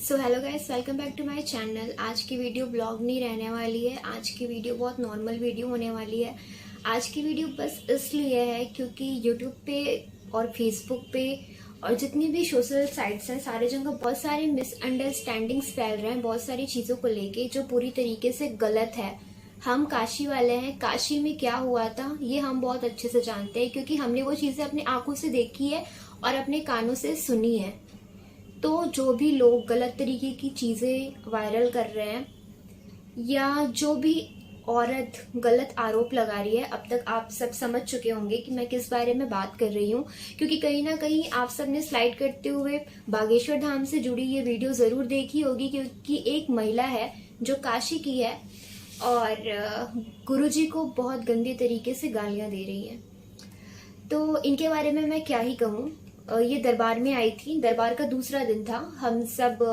So hello guys, welcome back to my channel. आज की video blog नहीं रहने वाली है। आज की वीडियो बहुत नॉर्मल वीडियो होने वाली है। आज की वीडियो बस इसलिए है क्योंकि यूट्यूब पे और फेसबुक पे और जितनी भी सोशल साइट्स हैं सारे जगह बहुत सारे मिसअंडरस्टैंडिंग्स फैल रहे हैं बहुत सारी चीज़ों को लेके जो पूरी तरीके से गलत है। हम काशी वाले हैं, काशी में क्या हुआ था ये हम बहुत अच्छे से जानते हैं क्योंकि हमने वो चीज़ें अपनी आंखों से देखी है और अपने कानों से सुनी है। तो जो भी लोग गलत तरीके की चीजें वायरल कर रहे हैं या जो भी औरत गलत आरोप लगा रही है, अब तक आप सब समझ चुके होंगे कि मैं किस बारे में बात कर रही हूँ क्योंकि कहीं ना कहीं आप सब ने स्लाइड करते हुए बागेश्वर धाम से जुड़ी ये वीडियो जरूर देखी होगी क्योंकि एक महिला है जो काशी की है और गुरुजी को बहुत गंदे तरीके से गालियां दे रही है। तो इनके बारे में मैं क्या ही कहूँ। ये दरबार में आई थी, दरबार का दूसरा दिन था। हम सब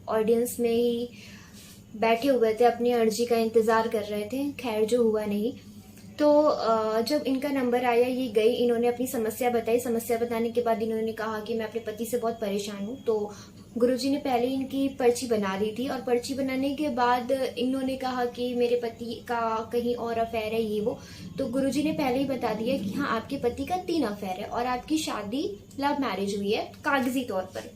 ऑडियंस में ही बैठे हुए थे, अपनी अर्जी का इंतजार कर रहे थे। खैर जो हुआ नहीं। तो जब इनका नंबर आया ये गई, इन्होंने अपनी समस्या बताई। समस्या बताने के बाद इन्होंने कहा कि मैं अपने पति से बहुत परेशान हूँ। तो गुरुजी ने पहले इनकी पर्ची बना दी थी और पर्ची बनाने के बाद इन्होंने कहा कि मेरे पति का कहीं और अफेयर है ये वो। तो गुरुजी ने पहले ही बता दिया कि हाँ, आपके पति का 3 अफेयर है और आपकी शादी लव मैरिज हुई है कागजी तौर पर।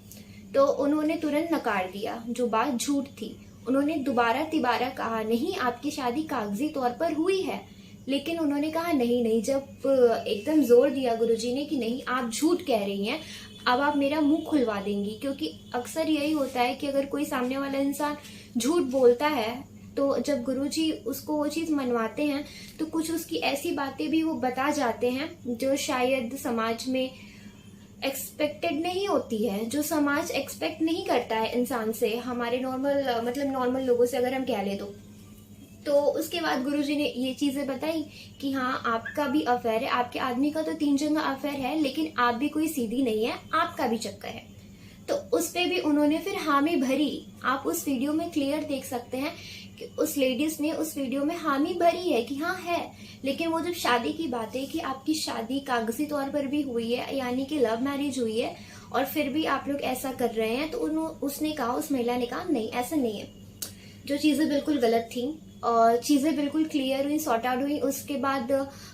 तो उन्होंने तुरंत नकार दिया, जो बात झूठ थी। उन्होंने दोबारा तिबारा कहा नहीं, आपकी शादी कागजी तौर पर हुई है। लेकिन उन्होंने कहा नहीं नहीं, जब एकदम जोर दिया गुरुजी ने कि नहीं आप झूठ कह रही हैं, अब आप मेरा मुंह खुलवा देंगी। क्योंकि अक्सर यही होता है कि अगर कोई सामने वाला इंसान झूठ बोलता है तो जब गुरुजी उसको वो चीज मनवाते हैं तो कुछ उसकी ऐसी बातें भी वो बता जाते हैं जो शायद समाज में एक्सपेक्टेड नहीं होती है, जो समाज एक्सपेक्ट नहीं करता है इंसान से, हमारे नॉर्मल लोगों से अगर हम कह ले तो उसके बाद गुरुजी ने ये चीजें बताई कि हाँ आपका भी अफेयर है, आपके आदमी का तो 3 जगह अफेयर है, लेकिन आप भी कोई सीधी नहीं है, आपका भी चक्कर है। तो उस पे भी उन्होंने फिर हामी भरी। आप उस वीडियो में क्लियर देख सकते हैं कि उस लेडीज ने उस वीडियो में हामी भरी है कि हाँ है। लेकिन वो जब शादी की बात है कि आपकी शादी कागजी तौर पर भी हुई है, यानी कि लव मैरिज हुई है, और फिर भी आप लोग ऐसा कर रहे हैं, तो उसने कहा, उस महिला ने कहा नहीं ऐसा नहीं है। जो चीजें बिल्कुल गलत थी और चीजें बिल्कुल क्लियर हुई, सॉर्ट आउट हुई। उसके बाद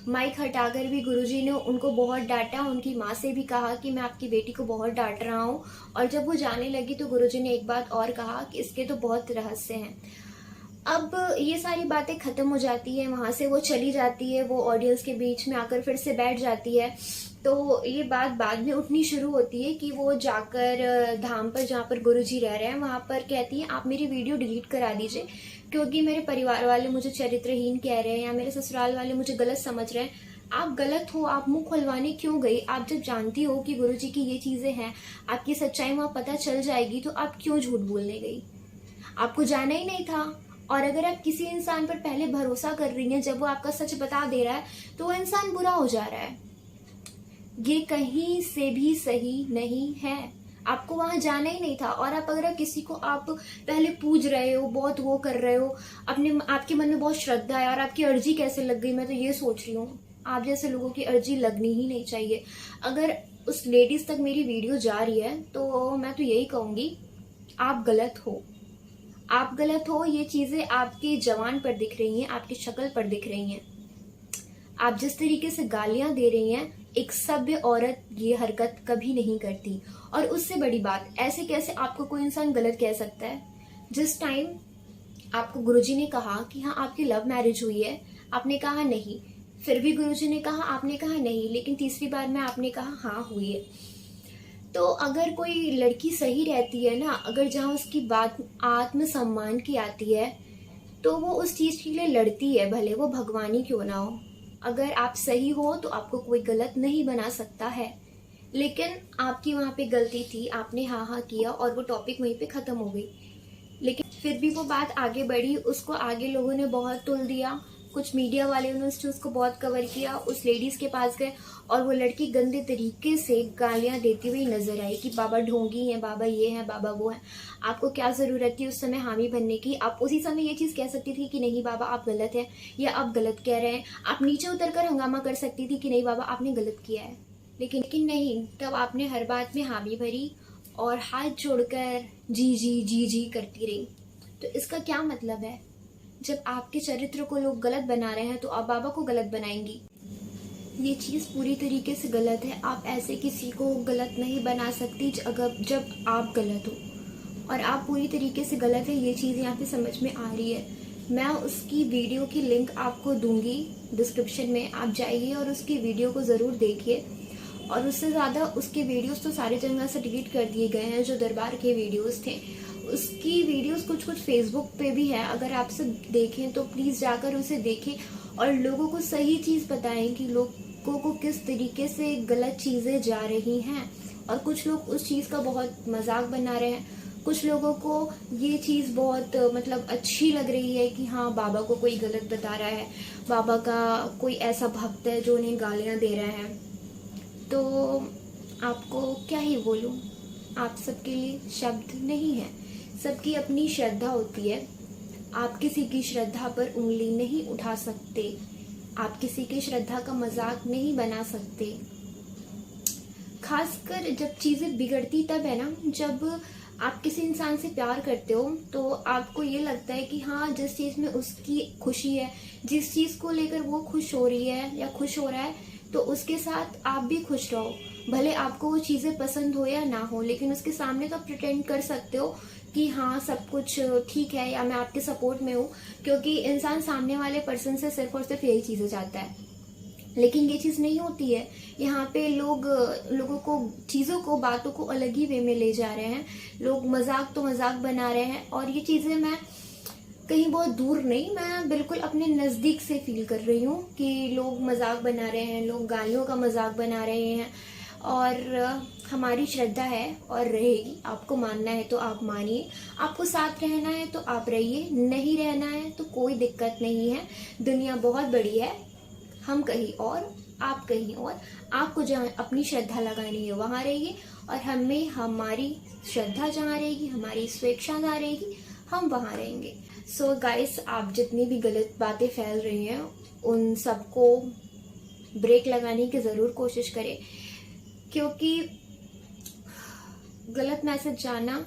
माइक हटाकर भी गुरुजी ने उनको बहुत डांटा। उनकी माँ से भी कहा कि मैं आपकी बेटी को बहुत डांट रहा हूँ। और जब वो जाने लगी तो गुरुजी ने एक बात और कहा कि इसके तो बहुत रहस्य हैं। अब ये सारी बातें खत्म हो जाती है, वहां से वो चली जाती है, वो ऑडियंस के बीच में आकर फिर से बैठ जाती है। तो ये बात बाद में उठनी शुरू होती है कि वो जाकर धाम पर जहाँ पर गुरुजी रह रहे हैं वहां पर कहती है आप मेरी वीडियो डिलीट करा दीजिए क्योंकि मेरे परिवार वाले मुझे चरित्रहीन कह रहे हैं या मेरे ससुराल वाले मुझे गलत समझ रहे हैं। आप गलत हो, आप मुंह खुलवाने क्यों गई? आप जब जानती हो कि गुरुजी की ये चीजें हैं, आपकी सच्चाई वहां पता चल जाएगी, तो आप क्यों झूठ बोलने गई? आपको जाना ही नहीं था। और अगर आप किसी इंसान पर पहले भरोसा कर रही हैं, जब वो आपका सच बता दे रहा है तो वो इंसान बुरा हो जा रहा है। ये कहीं से भी सही नहीं है। आपको वहां जाना ही नहीं था। और आप अगर किसी को आप पहले पूज रहे हो, बहुत वो कर रहे हो, आपके मन में बहुत श्रद्धा है और आपकी अर्जी कैसे लग गई, मैं तो ये सोच रही हूँ आप जैसे लोगों की अर्जी लगनी ही नहीं चाहिए। अगर उस लेडीज तक मेरी वीडियो जा रही है तो मैं तो यही कहूंगी आप गलत हो, आप गलत हो। ये चीजें आपके जवान पर दिख रही हैं, आपकी शक्ल पर दिख रही हैं। आप जिस तरीके से गालियां दे रही हैं, एक सभ्य औरत ये हरकत कभी नहीं करती। और उससे बड़ी बात, ऐसे कैसे आपको कोई इंसान गलत कह सकता है? जिस टाइम आपको गुरुजी ने कहा कि हाँ आपकी लव मैरिज हुई है, आपने कहा नहीं, फिर भी गुरुजी ने कहा, आपने कहा नहीं, लेकिन तीसरी बार में आपने कहा हाँ हुई है। तो अगर कोई लड़की सही रहती है ना, अगर जहाँ उसकी बात आत्मसम्मान की आती है तो वो उस चीज के लिए लड़ती है, भले वो भगवान ही क्यों ना हो। अगर आप सही हो तो आपको कोई गलत नहीं बना सकता है। लेकिन आपकी वहां पे गलती थी, आपने हाँ हाँ किया और वो टॉपिक वहीं पे खत्म हो गई। लेकिन फिर भी वो बात आगे बढ़ी, उसको आगे लोगों ने बहुत तुल दिया, कुछ मीडिया वाले ने उसको बहुत कवर किया। उस लेडीज के पास गए और वो लड़की गंदे तरीके से गालियां देती हुई नजर आई कि बाबा ढोंगी है, बाबा ये है, बाबा वो है। आपको क्या जरूरत थी उस समय हामी बनने की? आप उसी समय ये चीज कह सकती थी कि नहीं बाबा आप गलत है या आप गलत कह रहे हैं। आप नीचे उतरकर हंगामा कर सकती थी कि नहीं बाबा आपने गलत किया है। लेकिन नहीं, तब आपने हर बात में हामी भरी और हाथ जोड़कर जी जी जी जी करती रही। तो इसका क्या मतलब है? जब आपके चरित्र को लोग गलत बना रहे हैं तो आप बाबा को गलत बनाएंगी। ये चीज़ पूरी तरीके से गलत है। आप ऐसे किसी को गलत नहीं बना सकती जब आप गलत हो, और आप पूरी तरीके से गलत है, ये चीज़ यहाँ पे समझ में आ रही है। मैं उसकी वीडियो की लिंक आपको दूंगी डिस्क्रिप्शन में, आप जाइए और उसकी वीडियो को ज़रूर देखिए। और उससे ज़्यादा उसके वीडियोस तो सारी जगह से डिलीट कर दिए गए हैं, जो दरबार के वीडियोस थे। उसकी वीडियोस कुछ कुछ फेसबुक पे भी है, अगर आप सब देखें तो प्लीज़ जाकर उसे देखें और लोगों को सही चीज़ बताएं कि लोगों को किस तरीके से गलत चीज़ें जा रही हैं। और कुछ लोग उस चीज़ का बहुत मजाक बना रहे हैं, कुछ लोगों को ये चीज़ बहुत मतलब अच्छी लग रही है कि हाँ बाबा को कोई गलत बता रहा है, बाबा का कोई ऐसा भक्त है जो उन्हें गालियाँ दे रहा है। तो आपको क्या ही बोलूं, आप सबके लिए शब्द नहीं है। सबकी अपनी श्रद्धा होती है, आप किसी की श्रद्धा पर उंगली नहीं उठा सकते, आप किसी की श्रद्धा का मजाक नहीं बना सकते। खासकर जब चीजें बिगड़ती तब है ना, जब आप किसी इंसान से प्यार करते हो तो आपको ये लगता है कि हाँ जिस चीज में उसकी खुशी है, जिस चीज को लेकर वो खुश हो रही है या खुश हो रहा है, तो उसके साथ आप भी खुश रहो। भले आपको वो चीजें पसंद हो या ना हो, लेकिन उसके सामने तो प्रिटेंड कर सकते हो कि हाँ सब कुछ ठीक है या मैं आपके सपोर्ट में हूँ, क्योंकि इंसान सामने वाले पर्सन से सिर्फ और सिर्फ यही चीजें चाहता है। लेकिन ये चीज नहीं होती है। यहाँ पे लोगों को, चीजों को, बातों को अलग ही वे में ले जा रहे हैं। लोग मजाक तो मजाक बना रहे हैं, और ये चीजें मैं कहीं बहुत दूर नहीं, मैं बिल्कुल अपने नजदीक से फील कर रही हूँ कि लोग मजाक बना रहे हैं, लोग गालियों का मजाक बना रहे हैं। और हमारी श्रद्धा है और रहेगी। आपको मानना है तो आप मानिए, आपको साथ रहना है तो आप रहिए, नहीं रहना है तो कोई दिक्कत नहीं है। दुनिया बहुत बड़ी है, हम कहीं और, आप कहीं और। आपको जहाँ अपनी श्रद्धा लगानी है वहां रहिए, और हमें हमारी श्रद्धा जहाँ रहेगी, हमारी स्वेच्छा जहाँ रहेगी, हम वहां रहेंगे। सो गाइस, आप जितनी भी गलत बातें फैल रही हैं उन सबको ब्रेक लगाने की जरूर कोशिश करें, क्योंकि गलत मैसेज जाना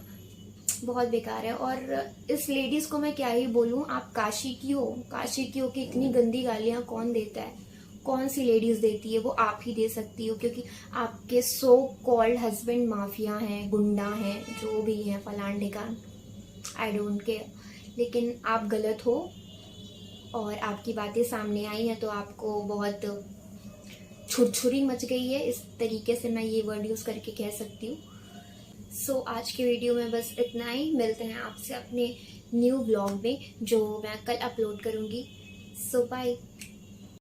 बहुत बेकार है। और इस लेडीज को मैं क्या ही बोलूं, आप काशी की हो कि इतनी गंदी गालियां कौन देता है, कौन सी लेडीज देती है? वो आप ही दे सकती हो, क्योंकि आपके सो कॉल्ड हस्बैंड माफिया हैं, गुंडा हैं, जो भी हैं, फलान ढिकान, आई डोंट केयर। लेकिन आप गलत हो और आपकी बातें सामने आई हैं तो आपको बहुत छुरछुरी मच गई है, इस तरीके से मैं ये वर्ड यूज करके कह सकती हूँ। सो आज के वीडियो में बस इतना ही। मिलते हैं आपसे अपने न्यू व्लॉग में, जो मैं कल अपलोड करूँगी। सो बाय।